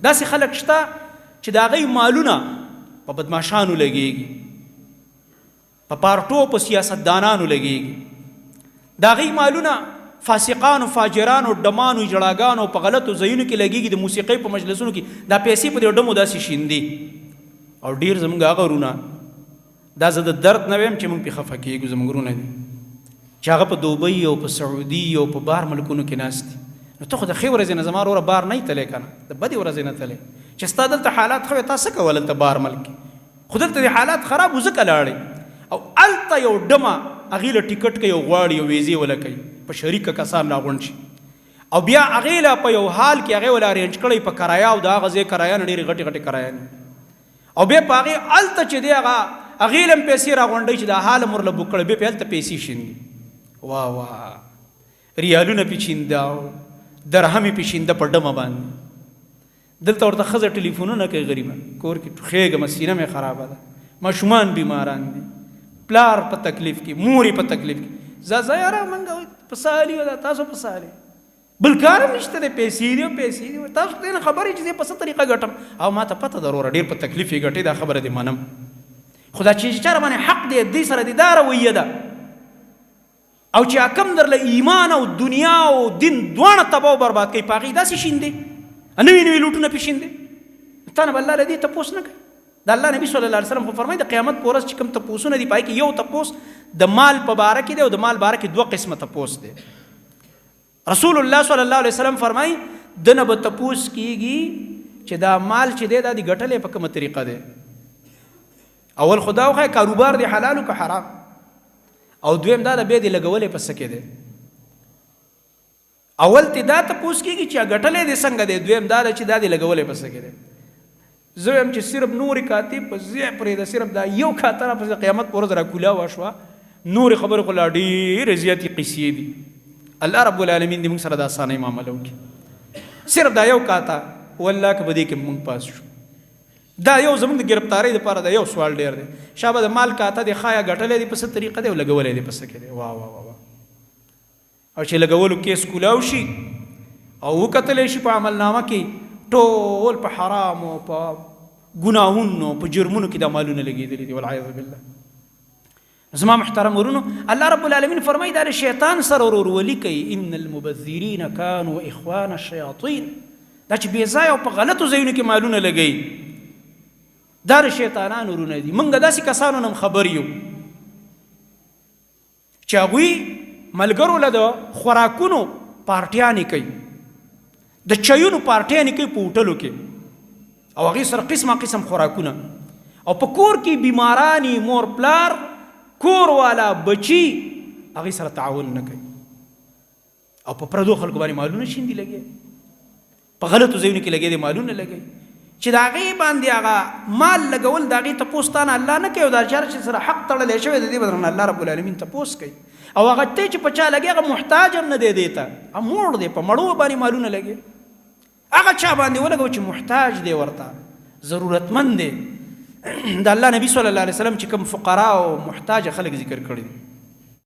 داسې خلک شته چې د هغوی مالونه په بدماشانو لګېږي، په پارټو په سیاستدانانو لګېږي، د هغوی مالونه فاسقانو فاجرانو ډمانو جړاګانو په غلطو ځایونو کې لګېږي، د موسیقۍ په مجلسونو کې دا پیسې په دې ډمو داسې شیندي. او ډېر زموږ هغه ورونه، دا زه د درد نه ویم چې موږ پې خفه کېږو، زموږ ورونه دي چې هغه په دوبۍ او په سعودي او په بار ملکونو کې ناست دي. نو ته خو د ښې ورځې نه زما وروره بار نه یې تلی که نه، د بدې ورځې نه تلی چې ستا دلته حالات ښه وي، تا څه کول هلته بار ملک کې؟ خو دلته د حالات خراب و ځکه لاړې. او هلته یو ډمه هغې له ټیکټ کوي او غواړي او ویزې وله کوي، په شریکه کسان راغونډ شي، او بیا هغې له په یو حال کې هغې وله ارینج کړی په کرایه، او د هغه ځای کرایه نه ډېرې غټې غټې کرایه نه، او بیا په هغې هلته چې دی هغې له هم پیسې راغونډوي چې دا حال هم ورله بوک کړی، بیا پې هلته پیسې شیندي. واه واه، ریالونه پې شینده او درهم یې پې شینده په ډمه باندې. دلته ورته ښځه ټلیفونونه کوي غریبه، کور کې ټوخېږم، سینه مې خرابه ده، ماشومان بیماران دي، پلار په تکلیف کې، مور یې په تکلیف کې. زه یاره موږ په سالي ده، تاسو په سالي بل کار هم نشته دی، پیسې دي او پیسې دي، تاسو ته نه خبرې چې زه په څه طریقه ګټم، او ما ته پته ده وروره ډېر په تکلیف یې ګټې، دا خبره دې منم. خو دا چې چا باندې حق دی دې سره دې دا رویه ده، او چې حکم درله ایمان او دنیا او دین دواړه تباه او برباد کوي، په هغې داسې شیندې نوي نوي لوټونه پې شیندې. تا نه به الله له دې تپوس نه کوي. د الله نبي صلی الله علیه وسلم خو فرمایي د قیامت په ورځ چې کوم تپوسونه دي، په هغې کې یو تپوس د مال په باره کې دی، او د مال باره کې 2 قسمه تپوس دی. رسول الله صلی الله علیه وسلم فرمایي د نه به تپوس کېږي چې دا مال چې دی دا دې ګټلی په کومه طریقه دی. اول خو دا وښایه کاروبار دی حلالو که حرام، او دویم دا د بیا دې لګولی په څه کې دی. اول ته دا تپوس کېږي چې ګټلی دی څنګه دی، دویم دا ده چې دا دې لګولی په څه کې دی. زه وایم چې صرف نورې کاتې په ځای پرېږده، صرف دا یو کاته را پسې قیامت په ورځ راکولاوه شوه، نورې خبرې خو لا ډېرې زیاتې قیسې دي. الله رب العالمین دې موږ سره د اسانۍ معامله وکړي. صرف دا یو کاته والله که په دې کې موږ پاس شو، دا یو زموږ د ګرفتارۍ دپاره دا یو سوال ډېر دی. شابه د مال کاته دی ښایه ګټلی دی په څه طریقه دی او لګولی دی په څه کې دی. واه واه واه. او چې لګولو کیس کولاو شي او وکتلی شي په عملنامه کې ټول په حرامو په ګناهونو په جرمونو کې دا مالونه لګېدلي دي، والعیاذ بالله. زما محترم ورونو، الله رب العالمین فرمایي دا د شیطان سره ورورولي کوي. ان المبذرین کانوا اخوان الشیاطین، دا چې بې ځایه او په غلطو ځایونو کې مالونه لګوي دا د شیطانانو ورونه دي. موږ داسې کسانو نه خبر یو چې هغوی ملګرو له د خوراکونو پارټیانې کوي، د چایونو پارټیانې کوي په هوټلو کې، او هغې سره قسمه قسم خوراکونه، او په کور کې بیمارانی مور پلار کور والا بچي هغې سره تعاون نه کوي، او په پردو خلکو باندې مالونه شیندي لګي، په غلطو ځایونو کې لګي دي مالونه لګي چې د هغې باندې هغه مال لګول د هغې تپوس تانه الله نه کوي، او دا چاره چې سره حق تړلی شوی د دې به درنه الله رب العالمین تپوس کوي. او هغه ته چې په چا لګي هغه محتاج هم نه دی دې ته، موړ دی په مړو باندې مالونه لګي، هغه چا باندې ولګو چې محتاج دی ورته ضرورتمند دی. د الله نبی صلی الله علیه وسلم چې کوم فقرا او محتاج خلک ذکر کړي دي،